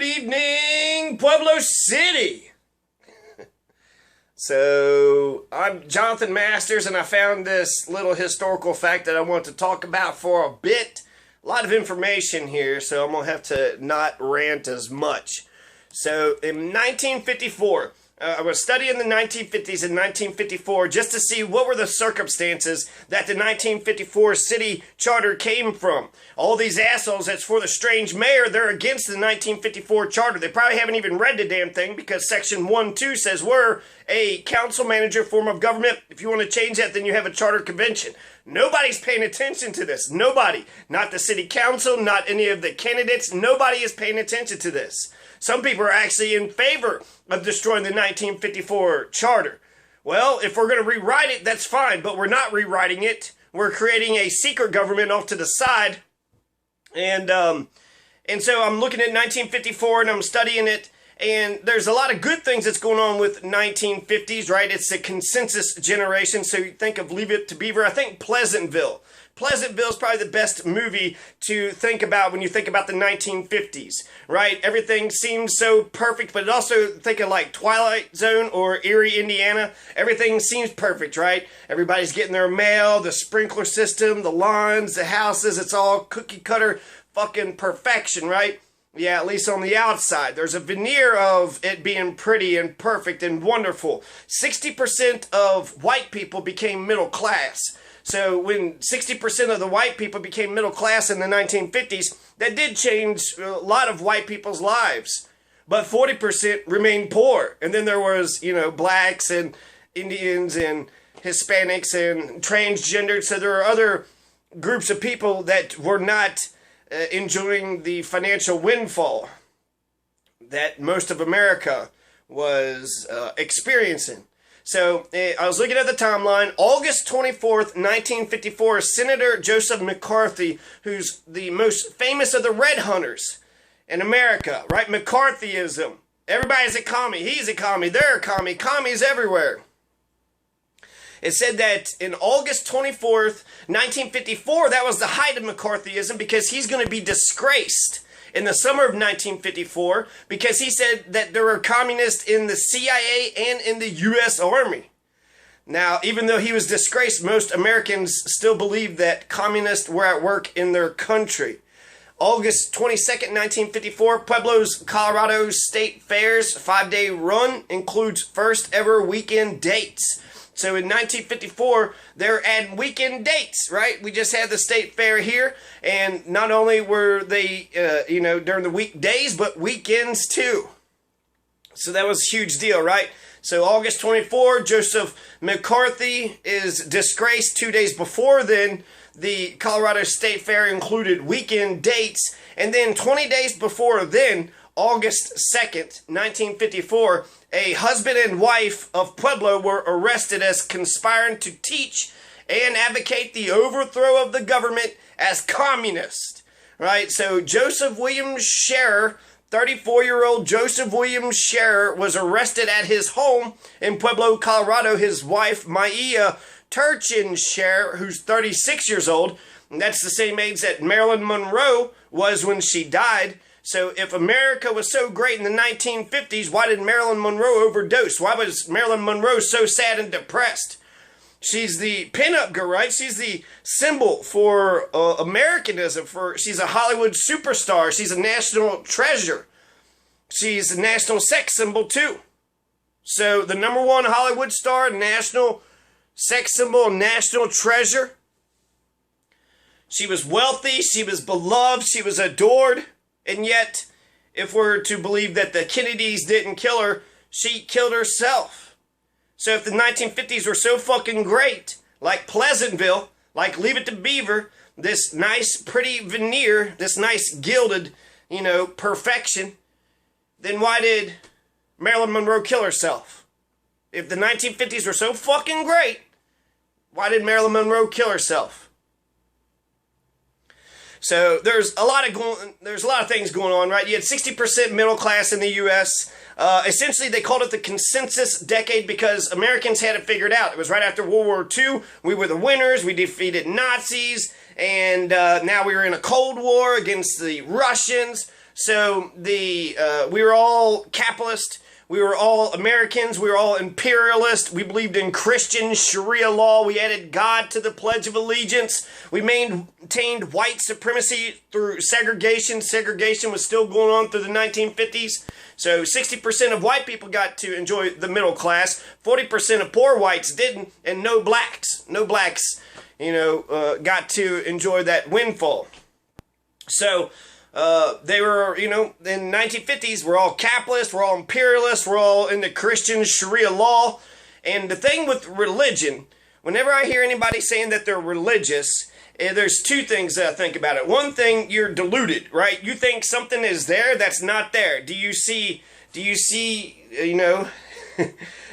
evening, Pueblo City. So, I'm Jonathan Masters, and I found this little historical fact that I want to talk about for a bit. A lot of information here, so I'm going to have to not rant as much. So, in 1954, I was studying the 1950s and 1954 just to see what were the circumstances that the 1954 city charter came from. All these assholes that's for the strange mayor, they're against the 1954 charter. They probably haven't even read the damn thing because section 1-2 says we're a council manager form of government. If you want to change that, then you have a charter convention. Nobody's paying attention to this. Nobody. Not the city council, not any of the candidates. Nobody is paying attention to this. Some people are actually in favor of destroying the 1954 charter. Well, if we're going to rewrite it, that's fine, but we're not rewriting it. We're creating a secret government off to the side. And so I'm looking at 1954 and I'm studying it. And there's a lot of good things that's going on with 1950s, right? It's a consensus generation. So you think of Leave It to Beaver. I think Pleasantville. Pleasantville is probably the best movie to think about when you think about the 1950s, right? Everything seems so perfect, but also think of like Twilight Zone or Erie, Indiana. Everything seems perfect, right? Everybody's getting their mail, the sprinkler system, the lawns, the houses. It's all cookie cutter fucking perfection, right? Yeah, at least on the outside. There's a veneer of it being pretty and perfect and wonderful. 60% of white people became middle class. So when 60% of the white people became middle class in the 1950s, that did change a lot of white people's lives. But 40% remained poor. And then there was, blacks and Indians and Hispanics and transgendered. So there are other groups of people that were not enjoying the financial windfall that most of America was experiencing. So I was looking at the timeline. August 24th, 1954, Senator Joseph McCarthy, who's the most famous of the Red Hunters in America, right? McCarthyism. Everybody's a commie. He's a commie. They're a commie. Commies everywhere. It said that in August 24th, 1954, that was the height of McCarthyism because he's going to be disgraced in the summer of 1954 because he said that there were communists in the CIA and in the U.S. Army. Now, even though he was disgraced, most Americans still believe that communists were at work in their country. August 22nd, 1954, Pueblo's Colorado State Fair's 5-day run includes first ever weekend dates. So in 1954, they're adding weekend dates, right? We just had the state fair here, and not only were they, during the weekdays, but weekends too. So that was a huge deal, right? So August 24, Joseph McCarthy is disgraced. 2 days before then, the Colorado State Fair included weekend dates, and then 20 days before then, August 2nd, 1954, a husband and wife of Pueblo were arrested as conspiring to teach and advocate the overthrow of the government as communist. Right? So Joseph William Scherrer, 34-year-old Joseph William Scherrer, was arrested at his home in Pueblo, Colorado. His wife, Maia Scherrer, who's 36 years old, and that's the same age that Marilyn Monroe was when she died. So if America was so great in the 1950s, why did Marilyn Monroe overdose? Why was Marilyn Monroe so sad and depressed? She's the pinup girl, right? She's the symbol for Americanism. She's a Hollywood superstar. She's a national treasure. She's a national sex symbol too. So the number one Hollywood star, national sex symbol, national treasure. She was wealthy. She was beloved. She was adored. And yet, if we're to believe that the Kennedys didn't kill her, she killed herself. So if the 1950s were so fucking great, like Pleasantville, like Leave It to Beaver, this nice pretty veneer, this nice gilded, perfection, then why did Marilyn Monroe kill herself? If the 1950s were so fucking great, why did Marilyn Monroe kill herself? So there's a lot of things going on, right? You had 60% middle class in the U.S. Essentially, they called it the consensus decade because Americans had it figured out. It was right after World War II. We were the winners. We defeated Nazis, and now we were in a Cold War against the Russians. So we were all capitalist. We were all Americans. We were all imperialist. We believed in Christian Sharia law. We added God to the Pledge of Allegiance. We maintained white supremacy through segregation. Segregation was still going on through the 1950s. So 60% of white people got to enjoy the middle class. 40% of poor whites didn't, and no blacks, got to enjoy that windfall. So they were, in the 1950s, we're all capitalists, we're all imperialists, we're all into Christian Sharia law. And the thing with religion, whenever I hear anybody saying that they're religious, there's two things that I think about it. One thing, you're deluded, right? You think something is there that's not there. Do you see, is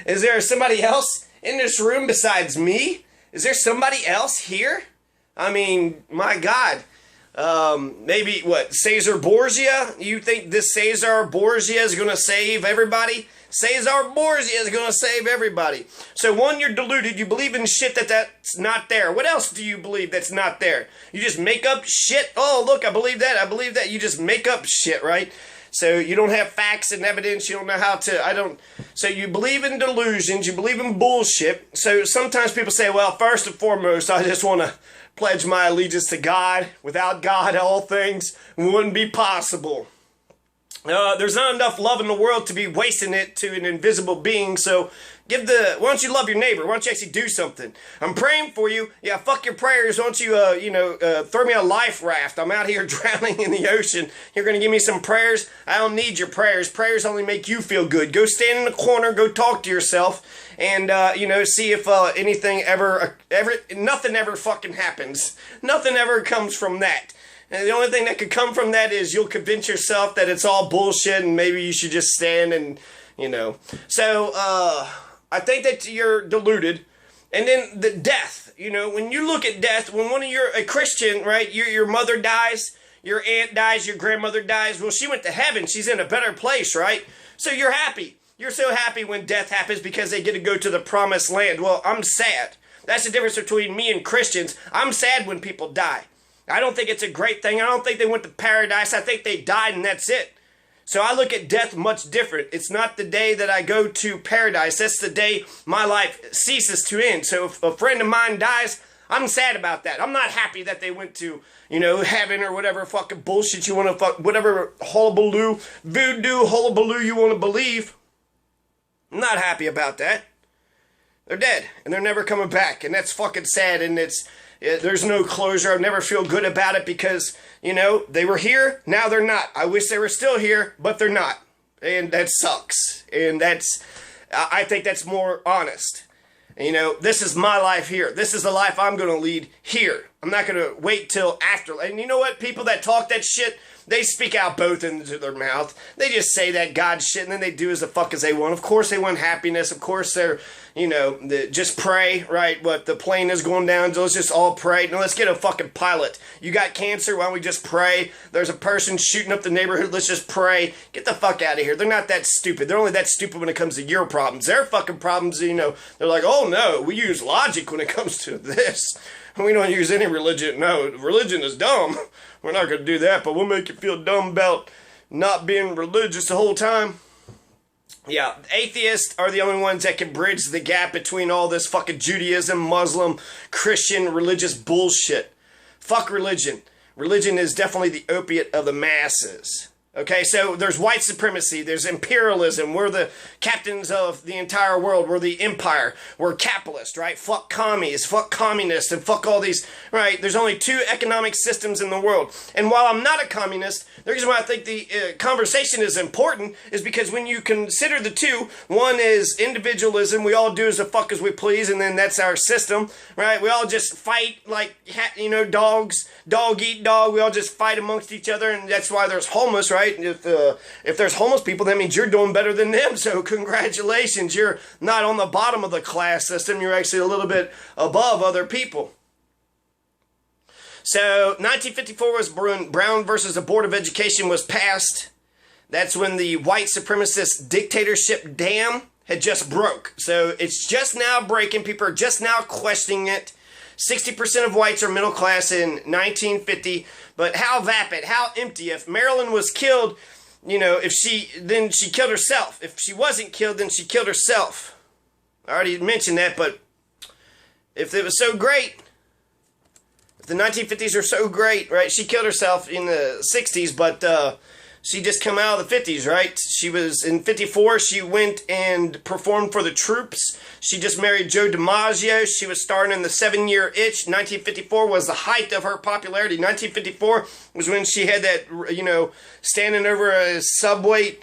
there somebody else in this room besides me? Is there somebody else here? I mean, my God. Maybe, Caesar Borgia? You think this Caesar Borgia is going to save everybody? Caesar Borgia is going to save everybody. So one, you're deluded. You believe in shit that's not there. What else do you believe that's not there? You just make up shit. Oh, look, I believe that. I believe that. You just make up shit, right? So you don't have facts and evidence. You don't know how to, so you believe in delusions. You believe in bullshit. So sometimes people say, well, first and foremost, I just want to pledge my allegiance to God. Without God, all things wouldn't be possible. There's not enough love in the world to be wasting it to an invisible being, so why don't you love your neighbor? Why don't you actually do something? I'm praying for you. Yeah, fuck your prayers. Why don't you, throw me a life raft? I'm out here drowning in the ocean. You're going to give me some prayers? I don't need your prayers. Prayers only make you feel good. Go stand in the corner, go talk to yourself, and, see if anything nothing ever fucking happens. Nothing ever comes from that. And the only thing that could come from that is you'll convince yourself that it's all bullshit and maybe you should just stand and, So, I think that you're deluded. And then the death, when you look at death, when you're a Christian, right, your mother dies, your aunt dies, your grandmother dies. Well, she went to heaven. She's in a better place, right? So you're happy. You're so happy when death happens because they get to go to the promised land. Well, I'm sad. That's the difference between me and Christians. I'm sad when people die. I don't think it's a great thing. I don't think they went to paradise. I think they died and that's it. So I look at death much different. It's not the day that I go to paradise. That's the day my life ceases to end. So if a friend of mine dies, I'm sad about that. I'm not happy that they went to, heaven or whatever fucking bullshit you want to whatever hullabaloo, voodoo hullabaloo you want to believe. I'm not happy about that. They're dead and they're never coming back. And that's fucking sad, and there's no closure. I never feel good about it because, they were here, now they're not. I wish they were still here, but they're not. And that sucks. And I think that's more honest. This is my life here. This is the life I'm going to lead here. I'm not going to wait till after. And you know what? People that talk that shit, they speak out both into their mouth. They just say that God shit and then they do as the fuck as they want. Of course they want happiness. Of course they're, just pray, right? But the plane is going down, so let's just all pray. Now let's get a fucking pilot. You got cancer, why don't we just pray? There's a person shooting up the neighborhood, let's just pray. Get the fuck out of here. They're not that stupid. They're only that stupid when it comes to your problems. Their fucking problems, they're like, oh no, we use logic when it comes to this. We don't use any religion. No, religion is dumb. We're not going to do that, but we'll make you feel dumb about not being religious the whole time. Yeah, atheists are the only ones that can bridge the gap between all this fucking Judaism, Muslim, Christian, religious bullshit. Fuck religion. Religion is definitely the opiate of the masses. Okay, so there's white supremacy, there's imperialism, we're the captains of the entire world, we're the empire, we're capitalist, right? Fuck commies, fuck communists, and fuck all these, right? There's only two economic systems in the world. And while I'm not a communist, the reason why I think the conversation is important is because when you consider the two, one is individualism, we all do as the fuck as we please, and then that's our system, right? We all just fight like, dogs, dog eat dog, we all just fight amongst each other, and that's why there's homeless, right? If there's homeless people, that means you're doing better than them. So congratulations, you're not on the bottom of the class system. You're actually a little bit above other people. So 1954 was when Brown versus the Board of Education was passed. That's when the white supremacist dictatorship dam had just broke. So it's just now breaking. People are just now questioning it. 60% of whites are middle class in 1950. But how vapid, how empty. If Marilyn was killed, you know, then she killed herself. If she wasn't killed, then she killed herself. I already mentioned that, but if it was so great, if the 1950s are so great, right? She killed herself in the 60s, but she just come out of the 50s, right? She was in 54. She went and performed for the troops. She just married Joe DiMaggio. She was starring in The 7-Year Itch. 1954 was the height of her popularity. 1954 was when she had that, you know, standing over a subway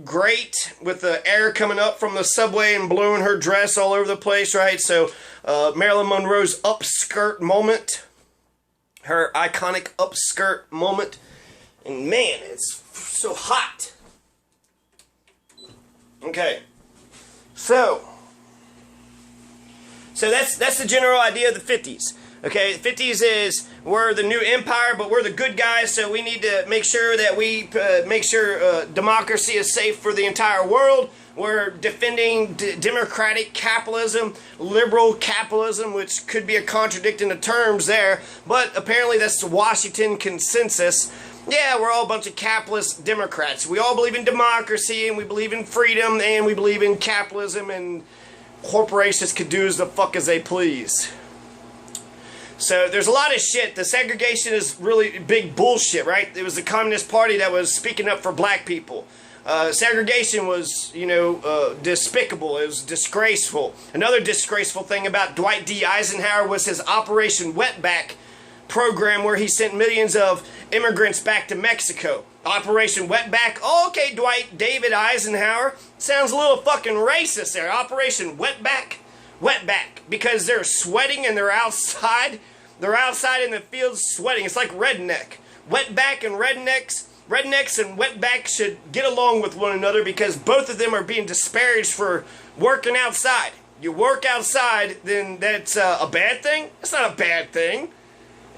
grate with the air coming up from the subway and blowing her dress all over the place, right? So Marilyn Monroe's upskirt moment, her iconic upskirt moment. And man, it's so hot. Okay. So that's the general idea of the 50s. Okay, the 50s is we're the new empire, but we're the good guys, so we need to make sure that we make sure democracy is safe for the entire world. We're defending democratic capitalism, liberal capitalism, which could be a contradiction of terms there, but apparently that's the Washington consensus. Yeah, we're all a bunch of capitalist Democrats. We all believe in democracy, and we believe in freedom, and we believe in capitalism, and corporations can do as the fuck as they please. So there's a lot of shit. The segregation is really big bullshit, right? It was the Communist Party that was speaking up for black people. Segregation was, you know, despicable. It was disgraceful. Another disgraceful thing about Dwight D. Eisenhower was his Operation Wetback program, where he sent millions of immigrants back to Mexico. Operation Wetback. Oh, okay, Dwight David Eisenhower. Sounds a little fucking racist there. Operation Wetback. Wetback. Because they're sweating and they're outside. They're outside in the fields sweating. It's like redneck. Wetback and rednecks. Rednecks and wetbacks should get along with one another, because both of them are being disparaged for working outside. You work outside, then that's a bad thing? That's not a bad thing.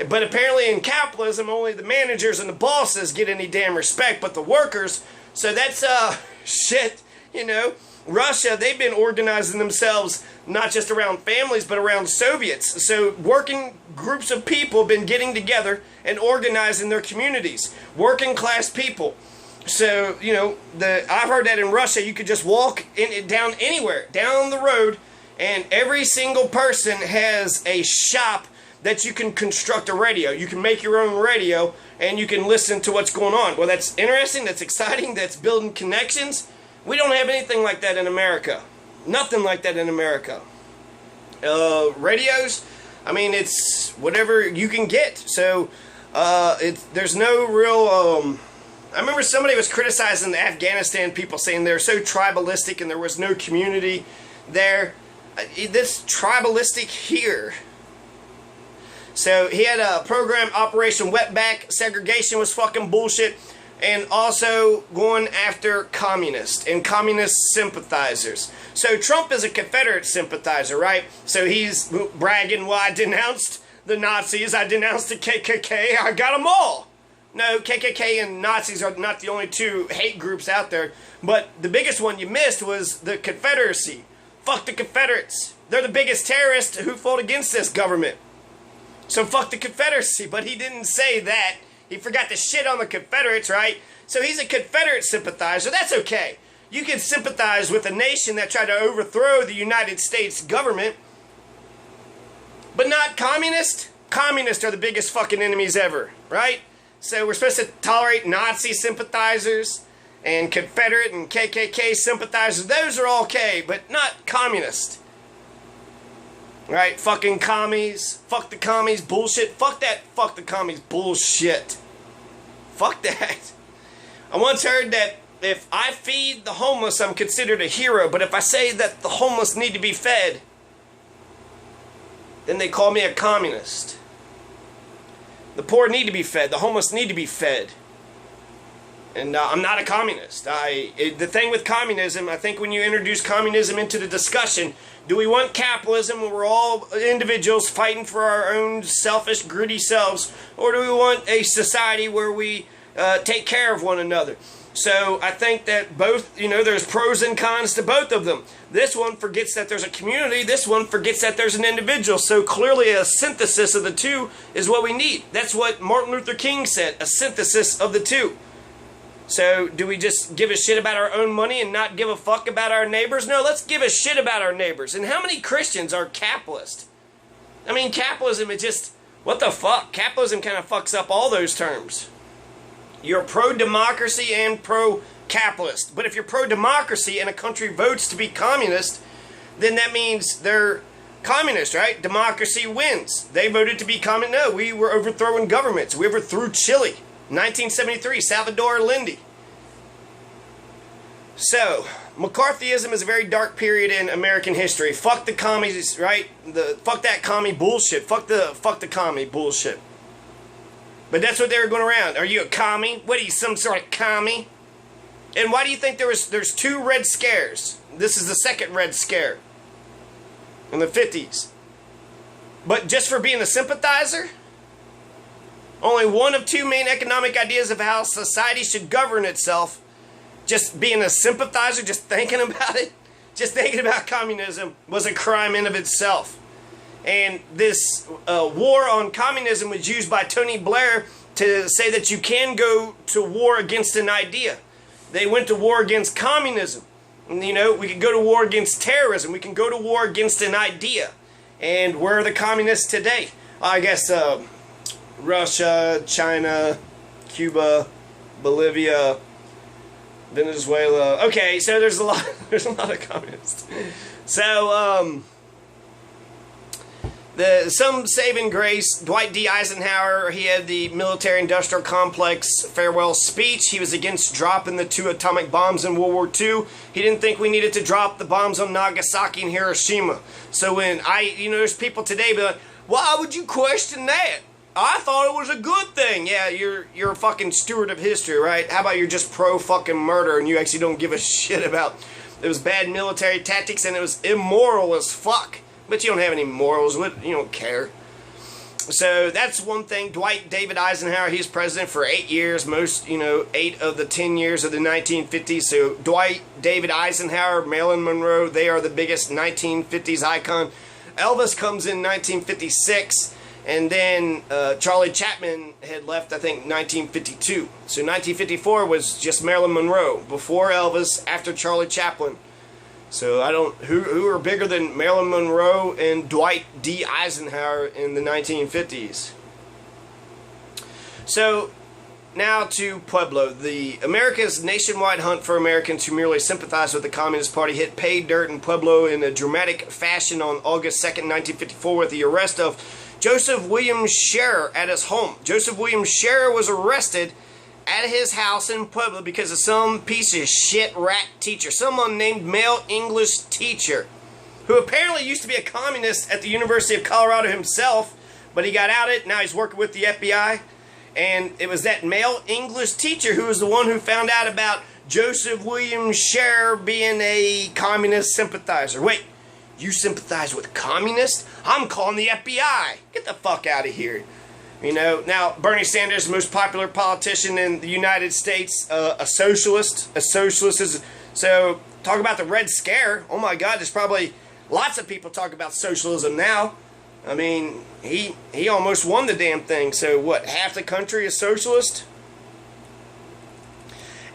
But apparently in capitalism, only the managers and the bosses get any damn respect, but the workers. So that's shit, you know. Russia, they've been organizing themselves not just around families, but around Soviets. So working groups of people have been getting together and organizing their communities. Working class people. So, you know, I've heard that in Russia you could just walk down anywhere, down the road, and every single person has a shop that you can construct a radio. You can make your own radio, and you can listen to what's going on. Well, that's interesting, that's exciting, that's building connections. We don't have anything like that in America. Nothing like that in America. Radios, I mean, it's whatever you can get. So, there's no real, I remember somebody was criticizing the Afghanistan people, saying they're so tribalistic and there was no community there. This tribalistic here. So he had a program, Operation Wetback. Segregation was fucking bullshit. And also going after communists and communist sympathizers. So Trump is a Confederate sympathizer, right? So he's bragging, well, I denounced the Nazis, I denounced the KKK, I got them all. No, KKK and Nazis are not the only two hate groups out there. But the biggest one you missed was the Confederacy. Fuck the Confederates. They're the biggest terrorists who fought against this government. So fuck the Confederacy, but he didn't say that. He forgot to shit on the Confederates, right? So he's a Confederate sympathizer. That's okay. You can sympathize with a nation that tried to overthrow the United States government, but not communist. Communists are the biggest fucking enemies ever, right? So we're supposed to tolerate Nazi sympathizers and Confederate and KKK sympathizers. Those are okay, but not communist. Right, fucking commies. Fuck the commies bullshit. Fuck that fuck the commies bullshit. Fuck that. I once heard that if I feed the homeless, I'm considered a hero. But if I say that the homeless need to be fed, then they call me a communist. The poor need to be fed. The homeless need to be fed. And I'm not a communist. The thing with communism, I think when you introduce communism into the discussion, do we want capitalism where we're all individuals fighting for our own selfish, greedy selves? Or do we want a society where we take care of one another. So I think that both, there's pros and cons to both of them. This one forgets that there's a community. This one forgets that there's an individual. So clearly a synthesis of the two is what we need. That's what Martin Luther King said, a synthesis of the two. So do we just give a shit about our own money and not give a fuck about our neighbors? No, let's give a shit about our neighbors. And how many Christians are capitalist? I mean, capitalism is just, what the fuck? Capitalism kind of fucks up all those terms. You're pro-democracy and pro-capitalist. But if you're pro-democracy and a country votes to be communist, then that means they're communist, right? Democracy wins. They voted to be communist. No, we were overthrowing governments. We overthrew Chile. 1973, Salvador Allende. So, McCarthyism is a very dark period in American history. Fuck the commies, right? Fuck that commie bullshit. Fuck the commie bullshit. But that's what they were going around. Are you a commie? What are you, some sort of commie? And why do you think there's two Red Scares? This is the second Red Scare in the 50s. But just for being a sympathizer? Only one of two main economic ideas of how society should govern itself. Just being a sympathizer, just thinking about it, just thinking about communism was a crime in of itself. And this war on communism was used by Tony Blair to say that you can go to war against an idea. They went to war against communism. And, we can go to war against terrorism. We can go to war against an idea. And where are the communists today? I guess Russia, China, Cuba, Bolivia, Venezuela. Okay, so there's a lot of communists. So, some saving grace, Dwight D. Eisenhower, he had the military-industrial complex farewell speech. He was against dropping the 2 atomic bombs in World War II. He didn't think we needed to drop the bombs on Nagasaki and Hiroshima. So when there's people today be like, why would you question that? I thought it was a good thing. Yeah, you're a fucking steward of history, right? How about you're just pro-fucking murder and you actually don't give a shit about it was bad military tactics and it was immoral as fuck. But you don't have any morals. You don't care. So that's one thing. Dwight David Eisenhower, he was president for 8 years. Most, 8 of the 10 years of the 1950s. So Dwight David Eisenhower, Marilyn Monroe, they are the biggest 1950s icon. Elvis comes in 1956. And then Charlie Chaplin had left, I think, 1952. So 1954 was just Marilyn Monroe. Before Elvis, after Charlie Chaplin. So who are bigger than Marilyn Monroe and Dwight D. Eisenhower in the 1950s? So now to Pueblo. America's nationwide hunt for Americans who merely sympathize with the Communist Party hit pay dirt in Pueblo in a dramatic fashion on August 2nd, 1954 with the arrest of Joseph William Scherrer at his home. Joseph William Scherrer was arrested at his house in Pueblo because of some piece of shit rat teacher, some unnamed male English teacher, who apparently used to be a communist at the University of Colorado himself, but he got outed, now he's working with the FBI, and it was that male English teacher who was the one who found out about Joseph William Scherrer being a communist sympathizer. Wait, you sympathize with communists? I'm calling the FBI. Get the fuck out of here. Now Bernie Sanders, the most popular politician in the United States, a socialist. A socialist is, so talk about the Red Scare. Oh my God, there's probably lots of people talk about socialism now. I mean, he almost won the damn thing. So what, half the country is socialist?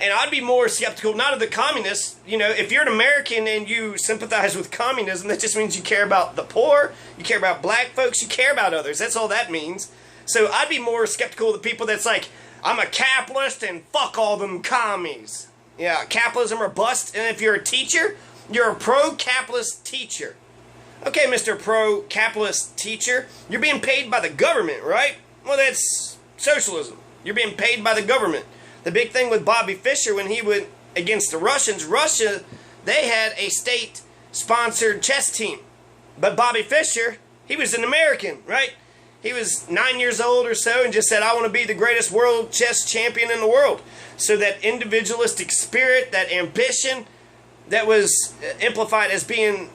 And I'd be more skeptical, not of the communists. If you're an American and you sympathize with communism, that just means you care about the poor, you care about black folks, you care about others. That's all that means. So I'd be more skeptical of the people that's like, I'm a capitalist and fuck all them commies. Yeah, capitalism or bust. And if you're a teacher, you're a pro-capitalist teacher. Okay, Mr. Pro-capitalist teacher, you're being paid by the government, right? Well, that's socialism. You're being paid by the government. The big thing with Bobby Fischer when he went against the Russians, Russia, they had a state-sponsored chess team. But Bobby Fischer, he was an American, right? He was 9 years old or so and just said, I want to be the greatest world chess champion in the world. So that individualistic spirit, that ambition, that was amplified as being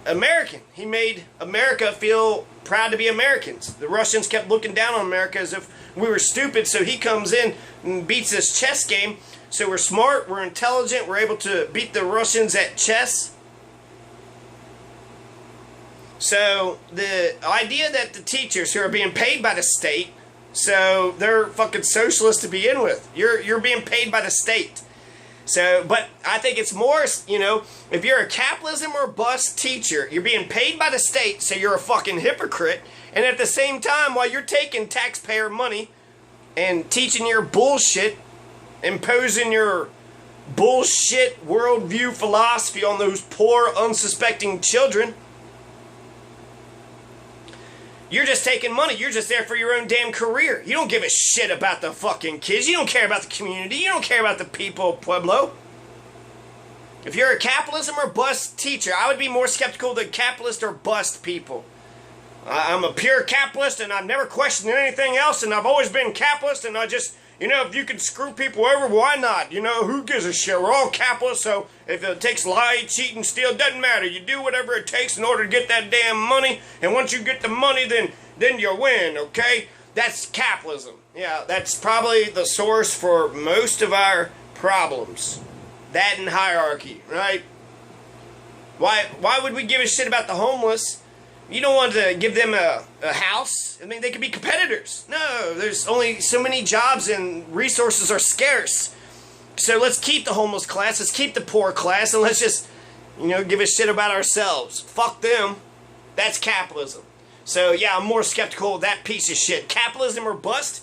American. He made America feel proud to be Americans. The Russians kept looking down on America as if we were stupid, so he comes in and beats this chess game. So we're smart, we're intelligent, we're able to beat the Russians at chess. So the idea that the teachers who are being paid by the state, so they're fucking socialists to begin with. You're being paid by the state. So, but I think it's more, you know, if you're a capitalism or bust teacher, you're being paid by the state, so you're a fucking hypocrite. And at the same time, while you're taking taxpayer money and teaching your bullshit, imposing your bullshit worldview philosophy on those poor, unsuspecting children, you're just taking money. You're just there for your own damn career. You don't give a shit about the fucking kids. You don't care about the community. You don't care about the people of Pueblo. If you're a capitalism or bust teacher, I would be more skeptical than capitalist or bust people. I'm a pure capitalist, and I've never questioned anything else, and I've always been capitalist, and I just, you know, if you can screw people over, why not? You know, who gives a shit? We're all capitalists, so if it takes lie, cheat, and steal, it doesn't matter. You do whatever it takes in order to get that damn money, and once you get the money, then you win, okay? That's capitalism. Yeah, that's probably the source for most of our problems. That and hierarchy, right? Why would we give a shit about the homeless? You don't want to give them a house. I mean, they could be competitors. No, there's only so many jobs and resources are scarce. So let's keep the homeless class, let's keep the poor class, and let's just, you know, give a shit about ourselves. Fuck them. That's capitalism. So yeah, I'm more skeptical of that piece of shit. Capitalism or bust?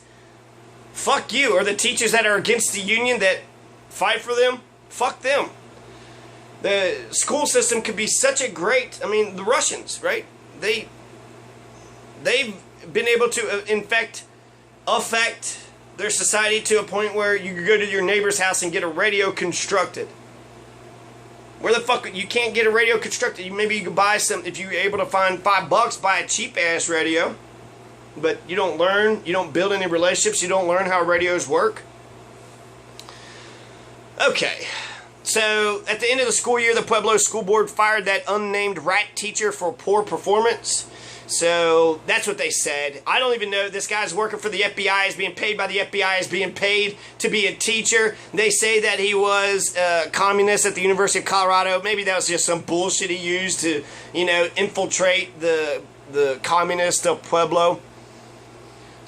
Fuck you. Or the teachers that are against the union that fight for them? Fuck them. The school system could be such a great, I mean, the Russians, right? They've been able to affect their society to a point where you could go to your neighbor's house and get a radio constructed. Where the fuck, you can't get a radio constructed? Maybe you could buy some, if you're able to find $5, buy a cheap ass radio. But you don't learn, you don't build any relationships, you don't learn how radios work. Okay. So, at the end of the school year, the Pueblo School Board fired that unnamed rat teacher for poor performance. So, that's what they said. I don't even know. This guy's working for the FBI, is being paid by the FBI, is being paid to be a teacher. They say that he was a communist at the University of Colorado. Maybe that was just some bullshit he used to, you know, infiltrate the communists of Pueblo.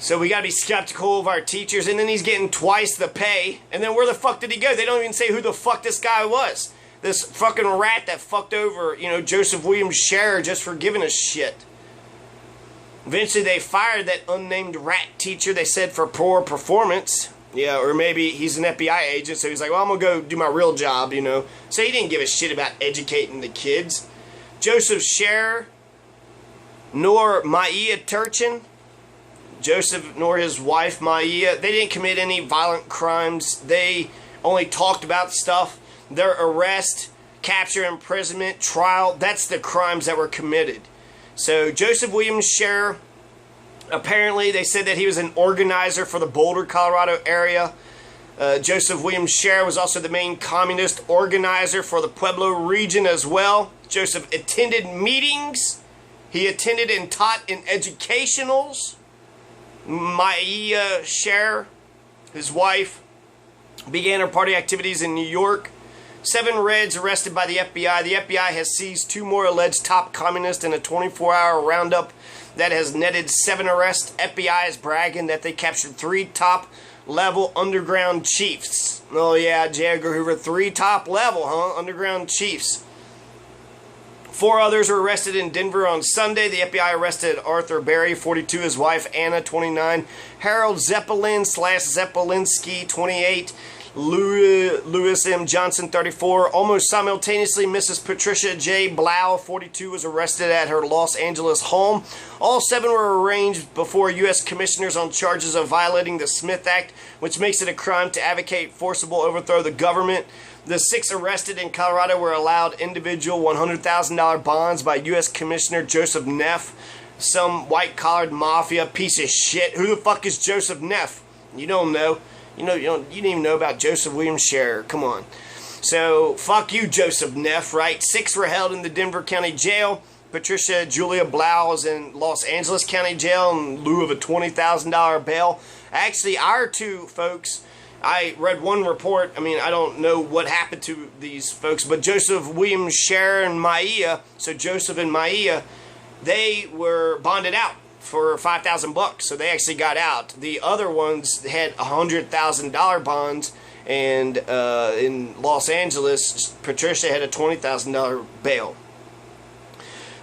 So we gotta be skeptical of our teachers, and then he's getting twice the pay. And then where the fuck did he go? They don't even say who the fuck this guy was. This fucking rat that fucked over, you know, Joseph William Scherrer just for giving a shit. Eventually they fired that unnamed rat teacher, they said, for poor performance. Yeah, or maybe he's an FBI agent, so he's like, well, I'm gonna go do my real job, you know. So he didn't give a shit about educating the kids. Joseph Scherrer, nor Maia Turchin, Joseph nor his wife Maia, they didn't commit any violent crimes. They only talked about stuff. Their arrest, capture, imprisonment, trial, that's the crimes that were committed. So Joseph William Scherrer, apparently they said that he was an organizer for the Boulder, Colorado area. Joseph William Scherrer was also the main communist organizer for the Pueblo region as well. Joseph attended meetings. He attended and taught in educationals. Maia Scherrer, his wife, began her party activities in New York. 7 Reds arrested by the FBI. The FBI has seized 2 more alleged top communists in a 24-hour roundup that has netted 7 arrests. FBI is bragging that they captured 3 top-level underground chiefs. Oh yeah, J. Edgar Hoover, 3 top-level, huh? Underground chiefs. 4 others were arrested in Denver on Sunday. The FBI arrested Arthur Berry, 42, his wife Anna, 29, Harold Zeppelin / Zeppelinski, 28, Louis M. Johnson, 34. Almost simultaneously, Mrs. Patricia J. Blau, 42, was arrested at her Los Angeles home. All 7 were arraigned before U.S. commissioners on charges of violating the Smith Act, which makes it a crime to advocate forcible overthrow of the government. The 6 arrested in Colorado were allowed individual $100,000 bonds by U.S. Commissioner Joseph Neff, some white-collared mafia piece of shit. Who the fuck is Joseph Neff? You don't know. You didn't even know about Joseph William Scherrer. Come on. So, fuck you, Joseph Neff, right? 6 were held in the Denver County Jail. Patricia Julia Blau is in Los Angeles County Jail in lieu of a $20,000 bail. Actually, our two folks, I read one report. I mean, I don't know what happened to these folks, but Joseph William Scherrer and Maia, so Joseph and Maia, they were bonded out for $5,000, so they actually got out. The other ones had $100,000 bonds, and in Los Angeles, Patricia had a $20,000 bail.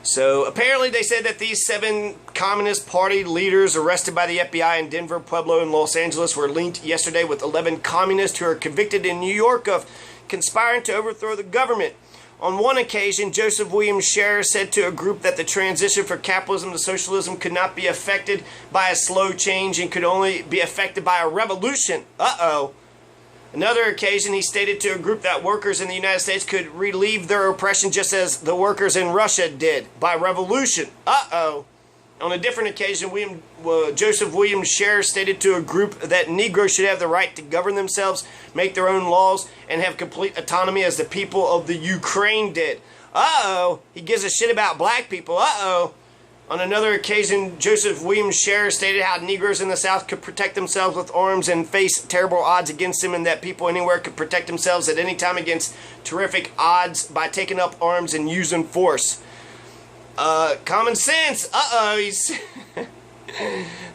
So apparently they said that these 7 Communist Party leaders arrested by the FBI in Denver, Pueblo, and Los Angeles were linked yesterday with 11 communists who are convicted in New York of conspiring to overthrow the government. On one occasion, Joseph William Scherrer said to a group that the transition from capitalism to socialism could not be affected by a slow change and could only be affected by a revolution. Uh-oh. Another occasion, he stated to a group that workers in the United States could relieve their oppression just as the workers in Russia did, by revolution. Uh-oh. On a different occasion, Joseph William Scherrer stated to a group that Negroes should have the right to govern themselves, make their own laws, and have complete autonomy as the people of the Ukraine did. Uh-oh. He gives a shit about black people. Uh-oh. On another occasion, Joseph William Scherrer stated how Negroes in the South could protect themselves with arms and face terrible odds against them, and that people anywhere could protect themselves at any time against terrific odds by taking up arms and using force. Common sense. Uh-oh.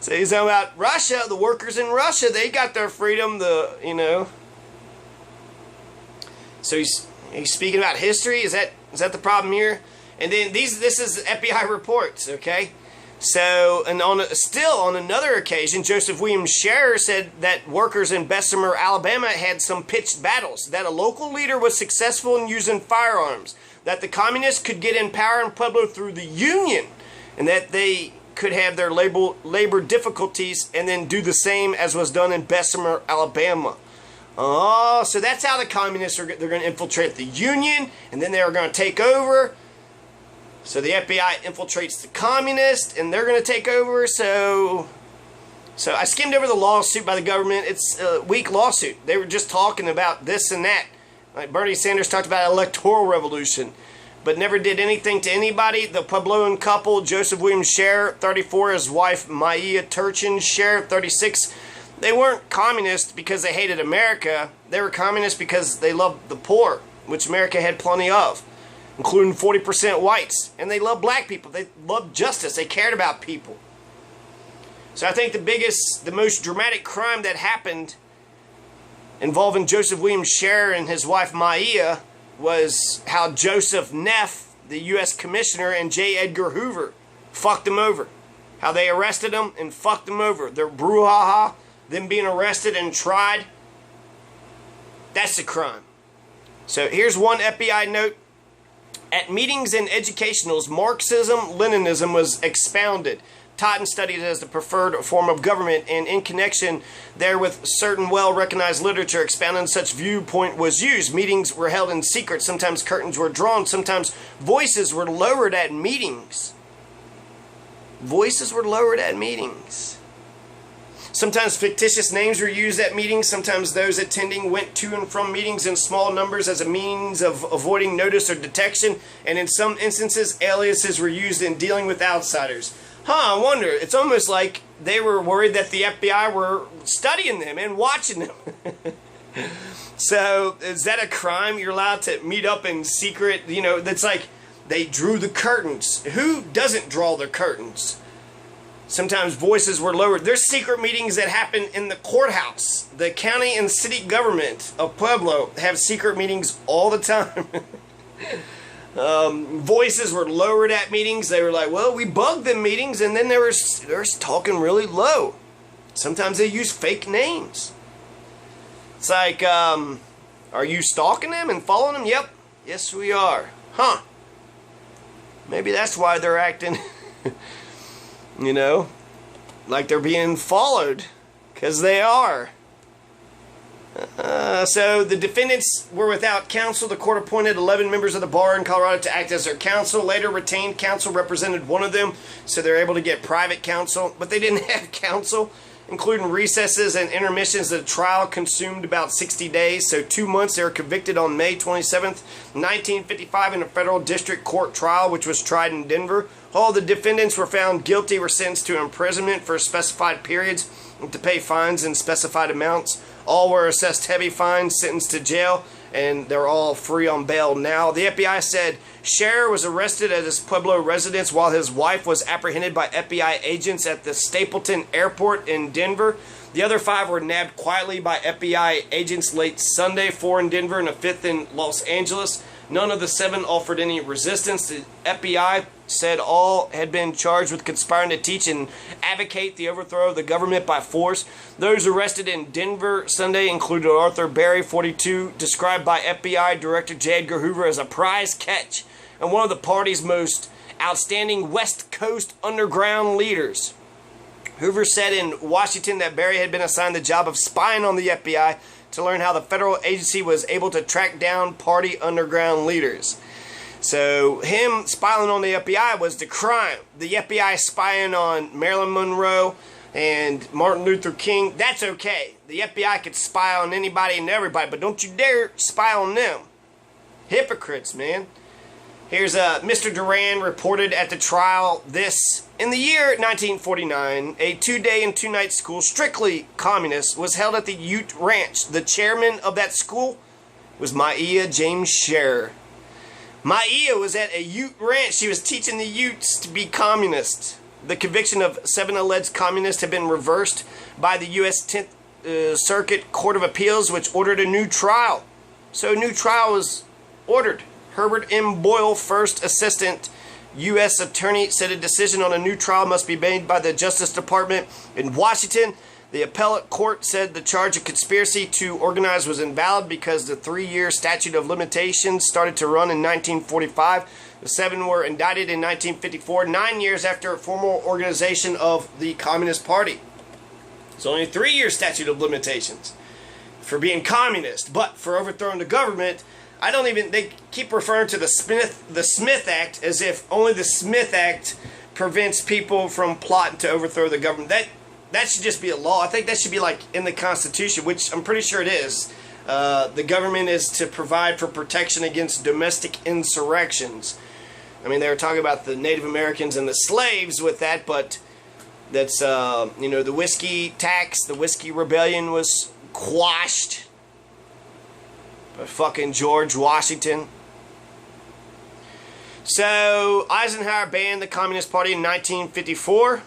So he's talking about Russia, the workers in Russia, they got their freedom, So he's speaking about history. Is that the problem here? And then this is FBI reports, okay? So, and still on another occasion, Joseph William Scherrer said that workers in Bessemer, Alabama had some pitched battles, that a local leader was successful in using firearms, that the communists could get in power in Pueblo through the Union, and that they could have their labor difficulties and then do the same as was done in Bessemer, Alabama. Oh, so that's how the communists they're going to infiltrate the Union, and then they are going to take over. So the FBI infiltrates the communists, and they're going to take over. So I skimmed over the lawsuit by the government. It's a weak lawsuit. They were just talking about this and that. Like Bernie Sanders talked about electoral revolution, but never did anything to anybody. The Puebloan couple, Joseph William Scherrer, 34, his wife Maia Scherrer, 36, they weren't communists because they hated America. They were communists because they loved the poor, which America had plenty of, including 40% whites. And they loved black people. They loved justice. They cared about people. So I think the most dramatic crime that happened involving Joseph William Scherrer and his wife Maia was how Joseph Neff, the U.S. Commissioner, and J. Edgar Hoover fucked him over. How they arrested him and fucked him over. Their brouhaha, them being arrested and tried, that's a crime. So here's one FBI note. At meetings and educationals, Marxism-Leninism was expounded, taught and studied as the preferred form of government, and in connection therewith certain well-recognized literature expounding such viewpoint was used. Meetings were held in secret. Sometimes curtains were drawn. Sometimes voices were lowered at meetings. Voices were lowered at meetings. Sometimes fictitious names were used at meetings. Sometimes those attending went to and from meetings in small numbers as a means of avoiding notice or detection. And in some instances, aliases were used in dealing with outsiders. I wonder. It's almost like they were worried that the FBI were studying them and watching them. So, is that a crime? You're allowed to meet up in secret? That's like they drew the curtains. Who doesn't draw the curtains? Sometimes voices were lowered. There's secret meetings that happen in the courthouse. The county and city government of Pueblo have secret meetings all the time. Voices were lowered at meetings. They were like, well, we bugged them meetings, and then they were talking really low. Sometimes they use fake names. It's like, are you stalking them and following them? Yep. Yes, we are. Maybe that's why they're acting... like they're being followed, because they are. So the defendants were without counsel. The court appointed 11 members of the bar in Colorado to act as their counsel. Later, retained counsel represented one of them, so they're able to get private counsel. But they didn't have counsel including recesses and intermissions. The trial consumed about 60 days, so 2 months. They were convicted on May 27th, 1955 in a federal district court trial, which was tried in Denver. All the defendants were found guilty, were sentenced to imprisonment for specified periods and to pay fines in specified amounts. All were assessed heavy fines, sentenced to jail, and they're all free on bail now. The FBI said Scherrer was arrested at his Pueblo residence while his wife was apprehended by FBI agents at the Stapleton Airport in Denver. The other 5 were nabbed quietly by FBI agents late Sunday, 4 in Denver and a 5th in Los Angeles. None of the 7 offered any resistance. The FBI said all had been charged with conspiring to teach and advocate the overthrow of the government by force. Those arrested in Denver Sunday included Arthur Berry, 42, described by FBI Director J. Edgar Hoover as a prize catch and one of the party's most outstanding West Coast underground leaders. Hoover said in Washington that Berry had been assigned the job of spying on the FBI to learn how the federal agency was able to track down party underground leaders. So him spying on the FBI was the crime. The FBI spying on Marilyn Monroe and Martin Luther King, that's okay. The FBI could spy on anybody and everybody, but don't you dare spy on them. Hypocrites, man. Here's Mr. Duran reported at the trial this. In the year 1949, a 2-day and 2-night school, strictly communist, was held at the Ute Ranch. The chairman of that school was Maia James Scherrer. Maia was at a Ute Ranch. She was teaching the Utes to be communist. The conviction of 7 alleged communists had been reversed by the U.S. 10th Circuit Court of Appeals, which ordered a new trial. So a new trial was ordered. Herbert M. Boyle, first assistant U.S. attorney, said a decision on a new trial must be made by the Justice Department in Washington. The appellate court said the charge of conspiracy to organize was invalid because the 3-year statute of limitations started to run in 1945. The 7 were indicted in 1954, 9 years after formal organization of the Communist Party. It's only a 3-year statute of limitations for being communist, but for overthrowing the government, they keep referring to the Smith Act as if only the Smith Act prevents people from plotting to overthrow the government. That should just be a law. I think that should be like in the Constitution, which I'm pretty sure it is. The government is to provide for protection against domestic insurrections. I mean, they were talking about the Native Americans and the slaves with that, but that's, the whiskey tax, the whiskey rebellion was quashed by fucking George Washington. So, Eisenhower banned the Communist Party in 1954.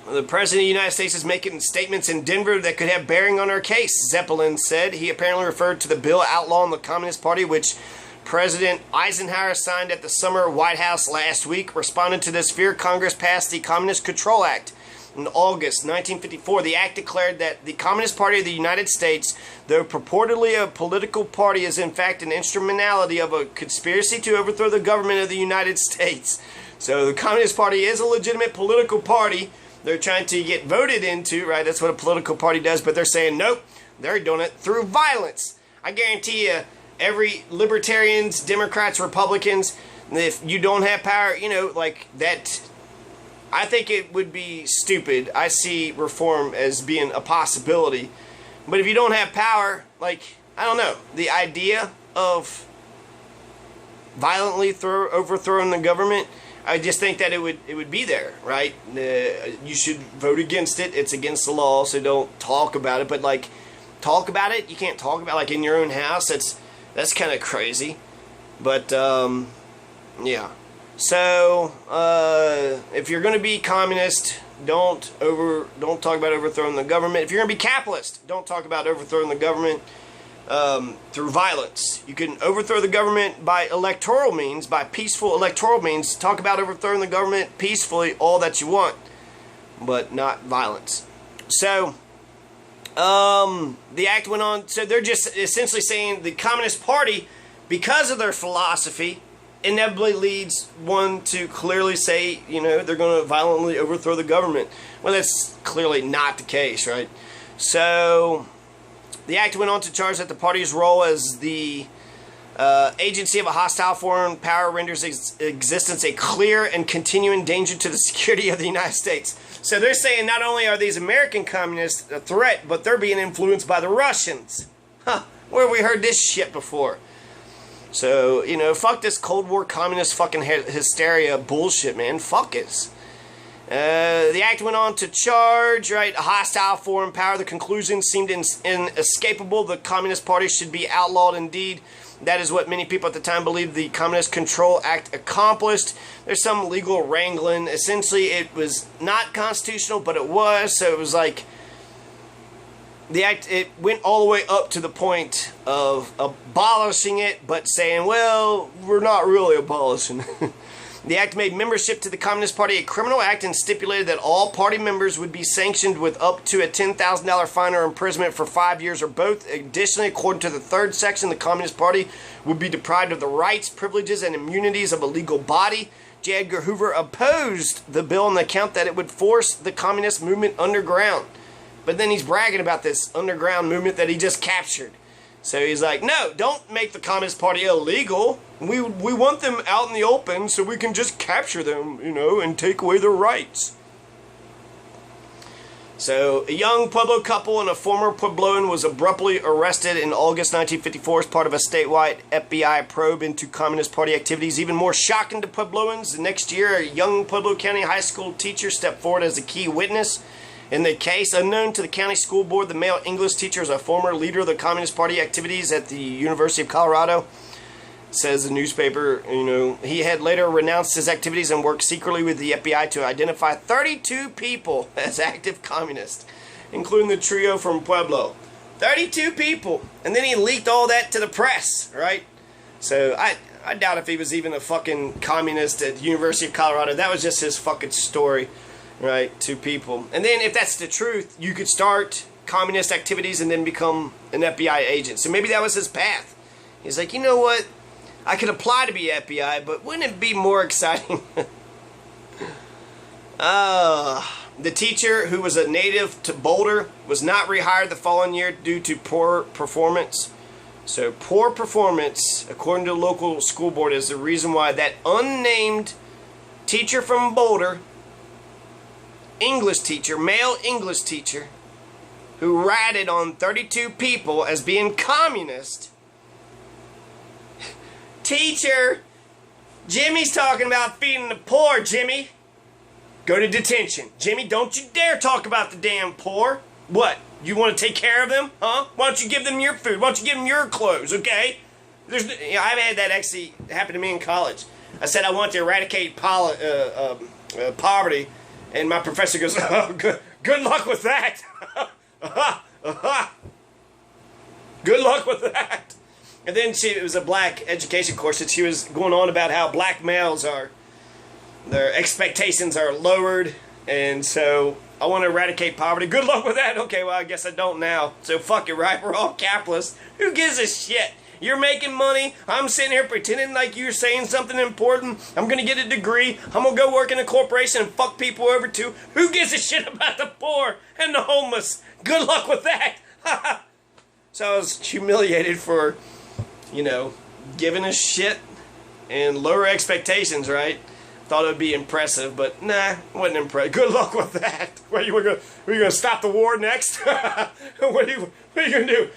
The President of the United States is making statements in Denver that could have bearing on our case, Zeppelin said. He apparently referred to the bill outlawing the Communist Party, which President Eisenhower signed at the summer White House last week. Responding to this fear, Congress passed the Communist Control Act in August 1954. The act declared that the Communist Party of the United States, though purportedly a political party, is in fact an instrumentality of a conspiracy to overthrow the government of the United States. So the Communist Party is a legitimate political party. They're trying to get voted into, right? That's what a political party does, but they're saying, nope, they're doing it through violence. I guarantee you, every libertarians, Democrats, Republicans, if you don't have power, like that, I think it would be stupid. I see reform as being a possibility. But if you don't have power, I don't know, the idea of violently overthrowing the government, I just think that it would be there, right? You should vote against it. It's against the law, so don't talk about it. But talk about it, you can't talk about in your own house. That's kind of crazy. But yeah. So if you're going to be communist, don't talk about overthrowing the government. If you're going to be capitalist, don't talk about overthrowing the government through violence. You can overthrow the government by electoral means, by peaceful electoral means. Talk about overthrowing the government peacefully, all that you want, but not violence. So, the act went on. So they're just essentially saying the Communist Party, because of their philosophy, inevitably leads one to clearly say, they're going to violently overthrow the government. Well, that's clearly not the case, right? So the act went on to charge that the party's role as the Agency of a hostile foreign power renders existence a clear and continuing danger to the security of the United States. So they're saying not only are these American communists a threat, but they're being influenced by the Russians. Huh, where have we heard this shit before? So, you know, fuck this Cold War communist fucking hysteria bullshit, man. Fuck us. The act went on to charge, right, a hostile foreign power. The conclusion seemed inescapable. The Communist Party should be outlawed indeed. That is what many people at the time believed the Communist Control Act accomplished. There's some legal wrangling. Essentially, it was not constitutional, but it was. So it was like the act, it went all the way up to the point of abolishing it, but saying, well, we're not really abolishing. The act made membership to the Communist Party a criminal act and stipulated that all party members would be sanctioned with up to a $10,000 fine or imprisonment for 5 years or both. Additionally, according to the third section, the Communist Party would be deprived of the rights, privileges, and immunities of a legal body. J. Edgar Hoover opposed the bill on the account that it would force the communist movement underground. But then he's bragging about this underground movement that he just captured. So he's like, no, don't make the Communist Party illegal. We want them out in the open so we can just capture them, you know, and take away their rights. So a young Pueblo couple and a former Puebloan was abruptly arrested in August 1954 as part of a statewide FBI probe into Communist Party activities. Even more shocking to Puebloans, the next year a young Pueblo County high school teacher stepped forward as a key witness. In the case, unknown to the county school board, the male English teacher is a former leader of the Communist Party activities at the University of Colorado. Says the newspaper, you know, he had later renounced his activities and worked secretly with the FBI to identify 32 people as active communists, including the trio from Pueblo. 32 people! And then he leaked all that to the press, right? So I doubt if he was even a fucking communist at the University of Colorado. That was just his fucking story. Right, to people. And then if that's the truth, you could start communist activities and then become an FBI agent. So maybe that was his path. He's like, you know what? I could apply to be FBI, but wouldn't it be more exciting? The teacher, who was a native to Boulder, was not rehired the following year due to poor performance. So poor performance, according to the local school board, is the reason why that unnamed teacher from Boulder, English teacher, male English teacher, who ratted on 32 people as being communist. Teacher, Jimmy's talking about feeding the poor, Jimmy. Go to detention. Jimmy, don't you dare talk about the damn poor. What? You want to take care of them? Huh? Why don't you give them your food? Why don't you give them your clothes, okay? I've had that actually happen to me in college. I said I want to eradicate poverty. And my professor goes, oh, good luck with that. Good luck with that. And then it was a black education course, and she was going on about how black males their expectations are lowered. And so I want to eradicate poverty. Good luck with that. Okay, well, I guess I don't now. So fuck it, right? We're all capitalists. Who gives a shit? You're making money. I'm sitting here pretending like you're saying something important. I'm going to get a degree. I'm going to go work in a corporation and fuck people over too. Who gives a shit about the poor and the homeless? Good luck with that. So I was humiliated for, you know, giving a shit and lower expectations, right? Thought it would be impressive, but nah, wasn't impressive. Good luck with that. What are you going to stop the war next? What are you going to do?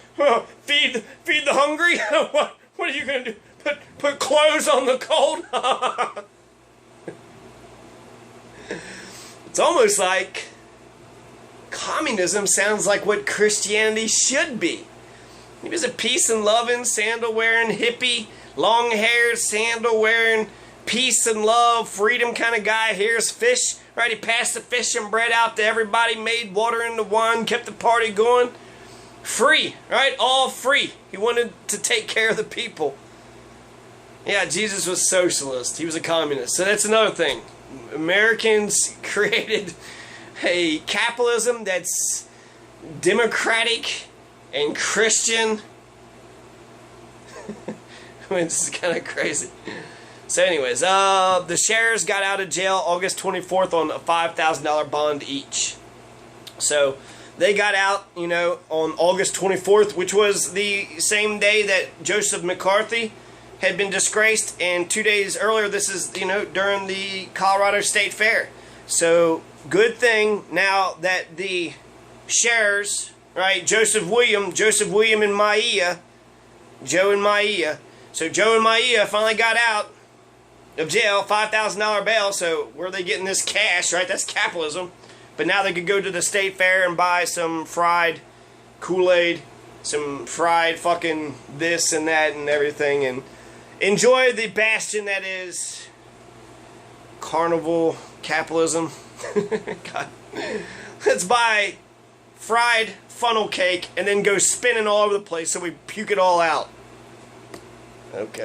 Feed the hungry? What are you going to do? Put clothes on the cold? It's almost like communism sounds like what Christianity should be. He was a peace and loving, sandal wearing hippie, long haired, sandal wearing, peace and love, freedom kind of guy. Here's fish, right? He passed the fish and bread out to everybody, made water into wine, kept the party going. Free, right? All free. He wanted to take care of the people. Yeah, Jesus was socialist. He was a communist. So that's another thing. Americans created a capitalism that's democratic and Christian. I mean, this is kind of crazy. So anyways, the Scherrers got out of jail August 24th on a $5,000 bond each. So they got out, you know, on August 24th, which was the same day that Joseph McCarthy had been disgraced, and 2 days earlier, this is, you know, during the Colorado State Fair. So, good thing now that the Scherrers, right, Joseph William and Maia, Joe and Maia. So Joe and Maia finally got out of jail, $5,000 bail. So where are they getting this cash, right? That's capitalism. But now they could go to the state fair and buy some fried Kool-Aid, some fried fucking this and that and everything, and enjoy the bastion that is carnival capitalism. God. Let's buy fried funnel cake and then go spinning all over the place so we puke it all out. Okay.